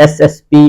SSP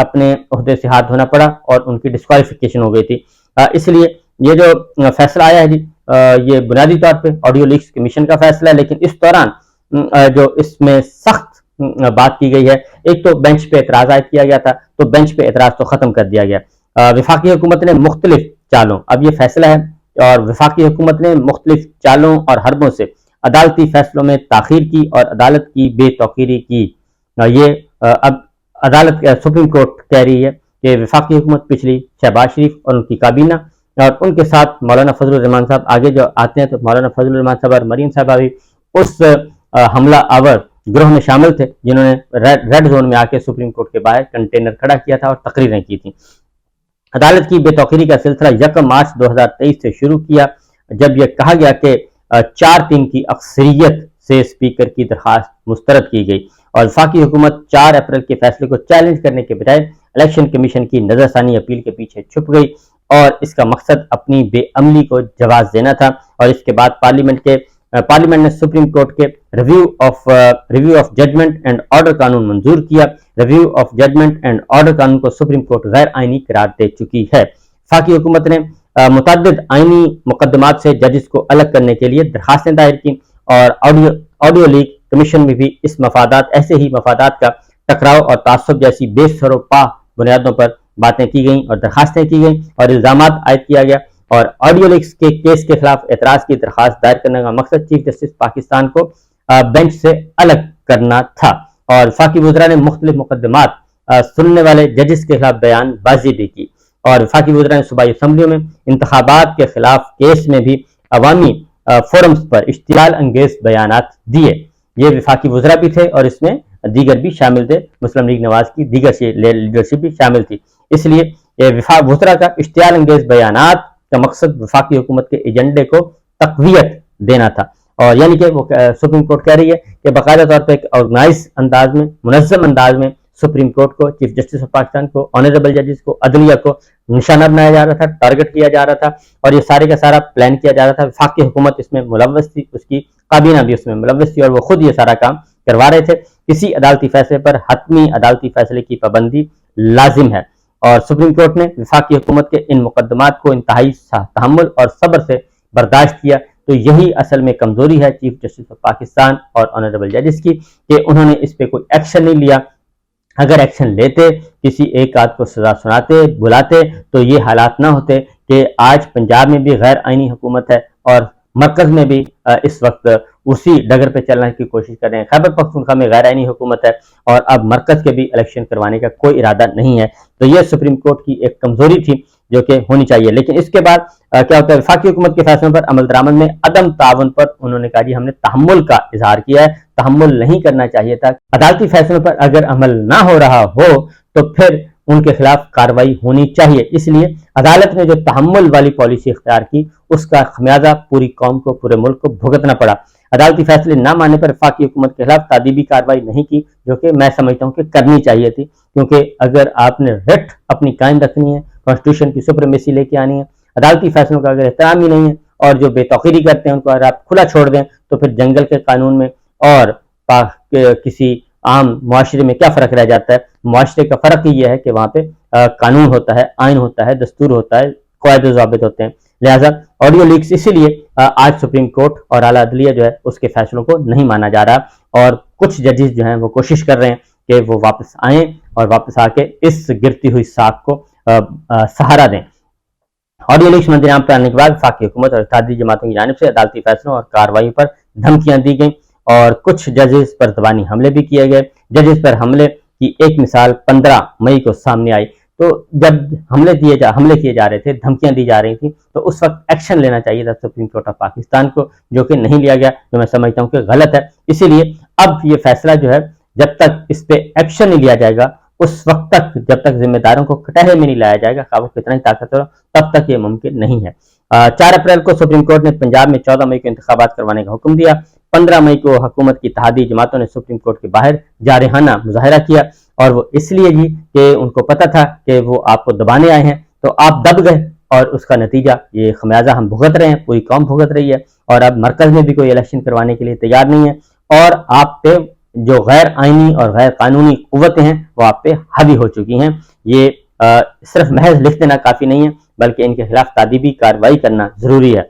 اپنے عہدے سے ہاتھ دھونا پڑا اور ان کی ڈسکوالیفیکیشن ہو گئی تھی۔ اس لیے یہ جو فیصلہ آیا ہے جی، یہ بنیادی طور پہ آڈیو لیکس کمیشن کا فیصلہ ہے، لیکن اس دوران جو اس میں سخت بات کی گئی ہے، ایک تو بینچ پہ اعتراض عائد کیا گیا تھا، تو بینچ پہ اعتراض تو ختم کر دیا گیا۔ وفاقی حکومت نے مختلف چالوں، اب یہ فیصلہ ہے، اور وفاقی حکومت نے مختلف چالوں اور حربوں سے عدالتی فیصلوں میں تاخیر کی اور عدالت کی بے توقیری کی۔ یہ اب عدالت سپریم کورٹ کہہ رہی ہے کہ وفاقی حکومت پچھلی شہباز شریف اور ان کی کابینہ اور ان کے ساتھ مولانا فضل الرحمان صاحب آگے جو آتے ہیں، تو مولانا فضل الرحمان صاحب اور مریم صاحبہ بھی اس حملہ آور گروہ میں شامل تھے جنہوں نے ریڈ زون میں آ کے سپریم کورٹ کے باہر کنٹینر کھڑا کیا تھا اور تقریریں کی تھیں۔ عدالت کی بے توقیری کا سلسلہ 1 مارچ 2023 سے شروع کیا، جب یہ کہا گیا کہ 4-3 کی اکثریت سے اسپیکر کی درخواست مسترد کی گئی، اور وفاقی حکومت 4 اپریل کے فیصلے کو چیلنج کرنے کے بجائے الیکشن کمیشن کی نظر ثانی اپیل کے پیچھے چھپ گئی، اور اس کا مقصد اپنی بے عملی کو جواز دینا تھا۔ اور اس کے بعد پارلیمنٹ نے سپریم کورٹ کے review of judgement and order قانون منظور کیا۔ Review of judgement and order قانون کو سپریم کورٹ غیر آئینی قرار دے چکی ہے۔ وفاقی حکومت نے متعدد آئینی مقدمات سے ججز کو الگ کرنے کے لیے درخواستیں دائر کی، اور آڈیو لیک کمیشن میں بھی ایسے ہی مفادات کا ٹکراؤ اور تعصب جیسی بے سر و پا بنیادوں پر باتیں کی گئیں اور درخواستیں کی گئیں اور الزامات عائد کیا گیا، اور آڈیو لیکس کے کیس کے خلاف اعتراض کی درخواست دائر کرنے کا مقصد چیف جسٹس پاکستان کو بینچ سے الگ کرنا تھا، اور وفاقی وزراء نے مختلف مقدمات سننے والے ججز کے خلاف بیان بازی بھی کی، اور وفاقی وزراء نے صوبائی اسمبلیوں میں انتخابات کے خلاف کیس میں بھی عوامی فورمز پر اشتعال انگیز بیانات دیے۔ یہ وفاقی وزراء بھی تھے اور اس میں دیگر بھی شامل تھے، مسلم لیگ نواز کی دیگر لیڈرشپ بھی شامل تھی۔ اس لیے وزراء کا اشتعال انگیز بیانات کا مقصد وفاقی حکومت کے ایجنڈے کو تقویت دینا تھا، اور یعنی کہ وہ سپریم کورٹ کہہ رہی ہے کہ باقاعدہ طور پہ ایک آرگنائز انداز میں، منظم انداز میں سپریم کورٹ کو، چیف جسٹس آف پاکستان کو، آنریبل ججز کو، عدلیہ کو نشانہ بنایا جا رہا تھا، ٹارگٹ کیا جا رہا تھا، اور یہ سارے کا سارا پلان کیا جا رہا تھا۔ وفاقی حکومت اس میں ملوث تھی، اس کی کابینہ بھی اس میں ملوث تھی، اور وہ خود یہ سارا کام کروا رہے تھے۔ کسی عدالتی فیصلے پر حتمی عدالتی فیصلے کی پابندی لازم ہے، اور سپریم کورٹ نے وفاقی حکومت کے ان مقدمات کو انتہائی تحمل اور صبر سے برداشت کیا۔ تو یہی اصل میں کمزوری ہے چیف جسٹس آف پاکستان اور آنریبل ججز کی، کہ انہوں نے اس پہ کوئی ایکشن نہیں لیا۔ اگر ایکشن لیتے، کسی ایک آدھ کو سزا سناتے، بلاتے، تو یہ حالات نہ ہوتے کہ آج پنجاب میں بھی غیر آئینی حکومت ہے اور مرکز میں بھی اس وقت اسی ڈگر پہ چلنے کی کوشش کر رہے ہیں۔ خیبر پختونخوا میں غیر آئینی حکومت ہے اور اب مرکز کے بھی الیکشن کروانے کا کوئی ارادہ نہیں ہے۔ تو یہ سپریم کورٹ کی ایک کمزوری تھی جو کہ ہونی چاہیے، لیکن اس کے بعد کیا ہوتا ہے، وفاقی حکومت کے فیصلوں پر عمل درآمد میں عدم تعاون پر انہوں نے کہا جی ہم نے تحمل کا اظہار کیا ہے، تحمل نہیں کرنا چاہیے تھا۔ عدالتی فیصلوں پر اگر عمل نہ ہو رہا ہو تو پھر ان کے خلاف کارروائی ہونی چاہیے۔ اس لیے عدالت نے جو تحمل والی پالیسی اختیار کی، اس کا خمیازہ پوری قوم کو، پورے ملک کو بھگتنا پڑا۔ عدالتی فیصلے نہ ماننے پر وفاقی حکومت کے خلاف تادیبی کارروائی نہیں کی، جو کہ میں سمجھتا ہوں کہ کرنی چاہیے تھی، کیونکہ اگر آپ نے رٹ اپنی قائم رکھنی ہے، کانسٹیٹیوشن کی سپریمیسی لے کے آنی ہے، عدالتی فیصلوں کا اگر احترام ہی نہیں ہے، اور جو بے توقیری کرتے ہیں ان کو اگر آپ کھلا چھوڑ دیں، تو پھر جنگل کے قانون میں اور کسی عام معاشرے میں کیا فرق رہ جاتا ہے؟ معاشرے کا فرق ہی یہ ہے کہ وہاں پہ قانون ہوتا ہے، آئین ہوتا ہے، دستور ہوتا ہے، قواعد و ضوابط ہوتے ہیں۔ لہٰذا آڈیو لیکس اسی لیے آج سپریم کورٹ اور اعلیٰ عدلیہ جو ہے اس کے فیصلوں کو نہیں مانا جا رہا، اور کچھ ججز جو ہیں وہ کوشش کر رہے ہیں کہ وہ واپس آئیں اور واپس آ کے اس گرتی ہوئی ساکھ کو سہارا دیں۔ آڈیو لیکس منظر عام پہ آنے کے بعد وفاقی حکومت اور اتحادی جماعتوں کی جانب سے عدالتی فیصلوں اور کارروائیوں پر دھمکیاں دی گئیں، اور کچھ ججز پر زبانی حملے بھی کیے گئے۔ ججز پر حملے کی ایک مثال 15 مئی کو سامنے آئی۔ تو جب حملے کیے جا رہے تھے، دھمکیاں دی جا رہی تھیں، تو اس وقت ایکشن لینا چاہیے تھا سپریم کورٹ آف پاکستان کو، جو کہ نہیں لیا گیا، جو میں سمجھتا ہوں کہ غلط ہے۔ اسی لیے اب یہ فیصلہ جو ہے، جب تک اس پہ ایکشن نہیں لیا جائے گا، اس وقت تک جب تک ذمہ داروں کو کٹہرے میں نہیں لایا جائے گا، خواہ وہ کتنا ہی طاقتور ہو، تب تک یہ ممکن نہیں ہے۔ 4 اپریل کو سپریم کورٹ نے پنجاب میں 14 مئی کو انتخابات کروانے کا حکم دیا۔ 15 مئی کو حکومت کی اتحادی جماعتوں نے سپریم کورٹ کے باہر جارحانہ مظاہرہ کیا، اور وہ اس لیے جی کہ ان کو پتہ تھا کہ وہ آپ کو دبانے آئے ہیں، تو آپ دب گئے، اور اس کا نتیجہ یہ خمیازہ ہم بھگت رہے ہیں، پوری قوم بھگت رہی ہے، اور اب مرکز میں بھی کوئی الیکشن کروانے کے لیے تیار نہیں ہے، اور آپ پہ جو غیر آئینی اور غیر قانونی قوتیں ہیں وہ آپ پہ حاوی ہو چکی ہیں۔ یہ صرف محض لکھ دینا کافی نہیں ہے، بلکہ ان کے خلاف تادیبی کارروائی کرنا ضروری ہے۔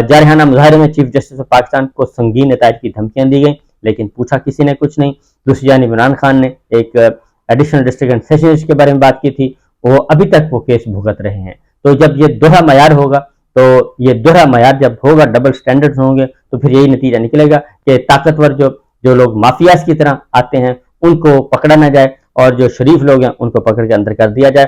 جارحانہ مظاہرے میں چیف جسٹس آف پاکستان کو سنگین نتائج کی دھمکیاں دی گئیں، لیکن پوچھا کسی نے کچھ نہیں۔ دوسری جانب عمران خان نے ایک ایڈیشنل ڈسٹرکٹ اینڈ سیشن جج کے بارے میں بات کی تھی، وہ ابھی تک وہ کیس بھگت رہے ہیں۔ تو جب یہ دوہرا معیار ہوگا، تو یہ دوہرا معیار جب ہوگا، ڈبل سٹینڈرڈز ہوں گے، تو پھر یہی نتیجہ نکلے گا کہ طاقتور جو لوگ مافیاز کی طرح آتے ہیں ان کو پکڑا نہ جائے، اور جو شریف لوگ ہیں ان کو پکڑ کے اندر کر دیا جائے۔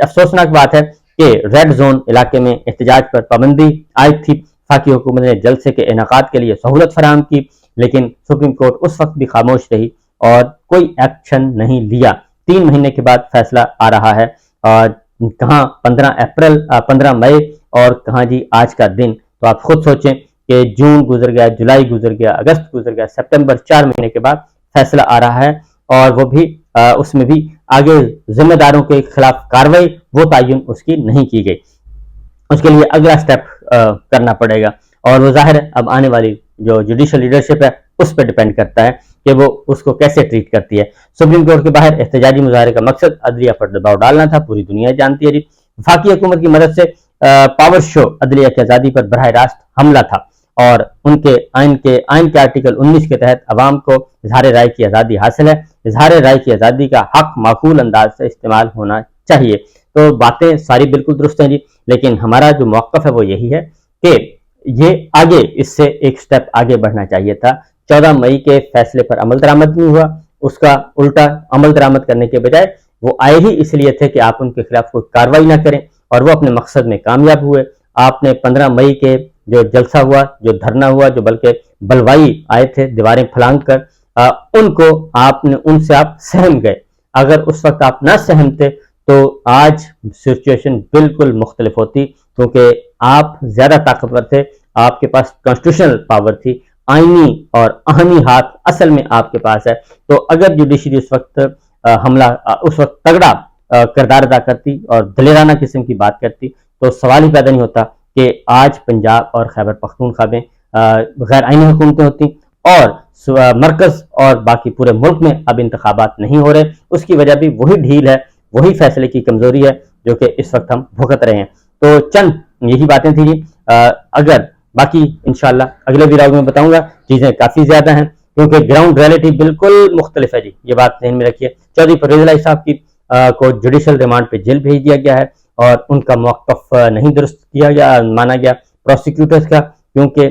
افسوسناک بات ہے کہ ریڈ زون علاقے میں احتجاج پر پابندی عائد تھی، وفاقی حکومت نے جلسے کے انعقاد کے لیے سہولت فراہم کی، لیکن سپریم کورٹ اس وقت بھی خاموش رہی اور کوئی ایکشن نہیں لیا۔ 3 مہینے کے بعد فیصلہ آ رہا ہے، اور کہاں 15 مئی اور کہاں جی آج کا دن۔ تو آپ خود سوچیں کہ جون گزر گیا، جولائی گزر گیا، اگست گزر گیا، سپٹمبر، 4 مہینے کے بعد فیصلہ آ رہا ہے، اور وہ بھی اس میں بھی آگے ذمہ داروں کے خلاف کارروائی وہ تعین اس کی نہیں کی گئی۔ اس کے لیے اگلا سٹیپ کرنا پڑے گا، اور وہ ظاہر ہے اب آنے والی جو جوڈیشل لیڈرشپ ہے اس پہ ڈیپینڈ کرتا ہے کہ وہ اس کو کیسے ٹریٹ کرتی ہے۔ سپریم کورٹ کے باہر احتجاجی مظاہرے کا مقصد عدلیہ پر دباؤ ڈالنا تھا، پوری دنیا جانتی ہے جی۔ وفاقی حکومت کی مدد سے پاور شو عدلیہ کی آزادی پر براہ راست حملہ تھا، اور ان کے آئین کے آرٹیکل 19 کے تحت عوام کو اظہار رائے کی آزادی حاصل ہے۔ اظہار رائے کی آزادی کا حق معقول انداز سے استعمال ہونا چاہیے۔ تو باتیں ساری بالکل درست ہیں جی، لیکن ہمارا جو موقف ہے وہ یہی ہے کہ یہ آگے اس سے ایک سٹیپ آگے بڑھنا چاہیے تھا۔ 14 مئی کے فیصلے پر عمل درآمد نہیں ہوا، اس کا الٹا عمل درآمد کرنے کے بجائے وہ آئے ہی اس لیے تھے کہ آپ ان کے خلاف کوئی کارروائی نہ کریں، اور وہ اپنے مقصد میں کامیاب ہوئے۔ آپ نے 15 مئی کے جو جلسہ ہوا، جو دھرنا ہوا، جو بلکہ بلوائی آئے تھے دیواریں پھلانگ کر، ان سے آپ سہم گئے۔ اگر اس وقت آپ نہ سہمتے تو آج سچویشن بالکل مختلف ہوتی، کیونکہ آپ زیادہ طاقتور تھے، آپ کے پاس کانسٹیٹیوشنل پاور تھی، آئینی اور اہمی ہاتھ اصل میں آپ کے پاس ہے۔ تو اگر جوڈیشری اس وقت تگڑا کردار ادا کرتی اور دلیرانہ قسم کی بات کرتی، تو سوال ہی پیدا نہیں ہوتا کہ آج پنجاب اور خیبر پختونخوا میں غیر آئینی حکومتیں ہوتی، اور مرکز اور باقی پورے ملک میں اب انتخابات نہیں ہو رہے۔ اس کی وجہ بھی وہی ڈھیل ہے، وہی فیصلے کی کمزوری ہے جو کہ اس وقت ہم بھگت رہے ہیں۔ تو چند یہی باتیں تھیں جی، اگر باقی انشاءاللہ اگلے ویلاگ میں بتاؤں گا، چیزیں کافی زیادہ ہیں کیونکہ گراؤنڈ ریئلٹی بالکل مختلف ہے جی، یہ بات ذہن میں رکھیے۔ چودھری پرویز الہی صاحب کو جوڈیشل ریمانڈ پہ جیل بھیج دیا گیا ہے، اور ان کا موقف نہیں درست مانا گیا پروسیکیوٹرز کا، کیونکہ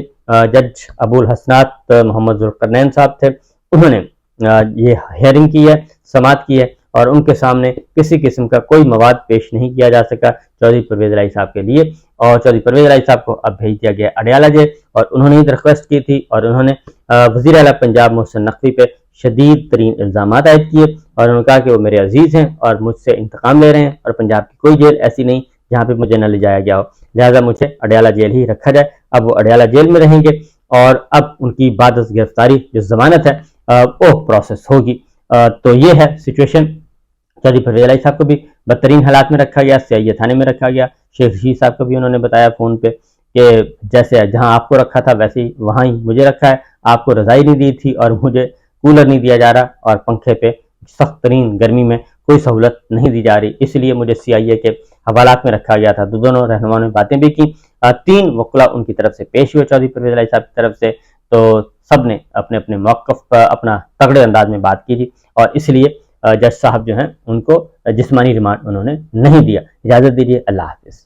جج ابو الحسنات محمد ذوالقرنین صاحب تھے، انہوں نے یہ ہیئرنگ کی ہے، سماعت کی ہے، اور ان کے سامنے کسی قسم کا کوئی مواد پیش نہیں کیا جا سکا چودھری پرویز الہی صاحب کے لیے، اور چودھری پرویز الہی صاحب کو اب بھیج دیا گیا اڈیالہ جیل۔ اور انہوں نے درخواست کی تھی، اور انہوں نے وزیر اعلیٰ پنجاب محسن نقوی پہ شدید ترین الزامات عائد کیے، اور انہوں نے کہا کہ وہ میرے عزیز ہیں اور مجھ سے انتقام لے رہے ہیں، اور پنجاب کی کوئی جیل ایسی نہیں جہاں پہ مجھے نہ لے جایا گیا ہو، لہٰذا مجھے اڈیالہ جیل ہی رکھا جائے۔ اب وہ اڈیالہ جیل میں رہیں گے، اور اب ان کی بعد از گرفتاری جو ضمانت ہے وہ پروسیس ہوگی۔ تو یہ ہے سچویشن۔ چودھری پرویز الہی صاحب کو بھی بدترین حالات میں رکھا گیا، CIA تھانے میں رکھا گیا۔ شیخ رشید صاحب کو بھی انہوں نے بتایا فون پہ کہ جیسے جہاں آپ کو رکھا تھا ویسے ہی وہاں ہی مجھے رکھا ہے، آپ کو رضائی نہیں دی تھی اور مجھے کولر نہیں دیا جا رہا، اور پنکھے پہ سخت ترین گرمی میں کوئی سہولت نہیں دی جا رہی، اس لیے مجھے CIA کے حوالات میں رکھا گیا تھا۔ دونوں رہنماؤں نے باتیں بھی کی، 3 وکلا ان کی طرف سے پیش ہوئے چودھری پرویز الہی صاحب کی طرف سے، تو سب نے اپنے اپنے موقف پر اپنا تگڑے انداز میں بات کی تھی، اور اس لیے جج صاحب جو ہیں ان کو جسمانی ریمانڈ انہوں نے نہیں دیا۔ اجازت دیجیے، اللہ حافظ۔